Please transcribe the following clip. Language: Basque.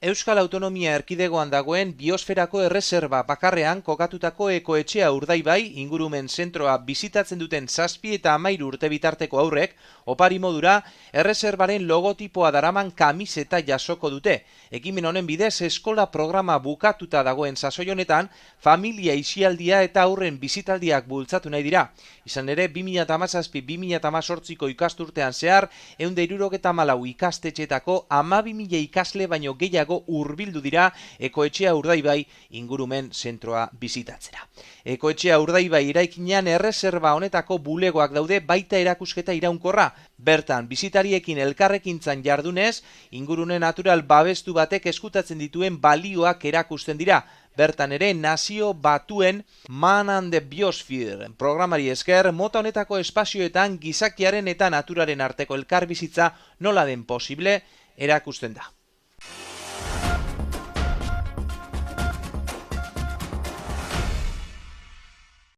Euskal Autonomia Erkidegoan dagoen biosferako erreserba bakarrean kokatutako ekoetxea Urdaibai ingurumen zentroa bizitatzen duten 7 eta 13 urte bitarteko haurrek opari modura erreserbaren logotipoa daraman kamiseta jasoko dute. Ekimen honen bidez eskola programa bukatuta dagoen sasoi honetan familia isialdia eta haurren bizitaldiak bultzatu nahi dira. Izan ere 2017-2018ko ikasturtean zehar 174 ikastetxetako 12.000 ikasle baino gehiago hurbildu dira ekoetxea Urdaibai ingurumen zentroa bizitatzera. Ekoetxea Urdaibai eraikinean erreserba honetako bulegoak daude baita erakusketa iraunkorra. Bertan, bisitariekin elkarrekintzan jardunez, ingurune natural babestu batek eskutatzen dituen balioak erakusten dira. Bertan ere, Nazio Batuen Man and the Biosphere programari esker, mota honetako espazioetan gizakiaren eta naturaren arteko elkarbizitza nola den posible erakusten da.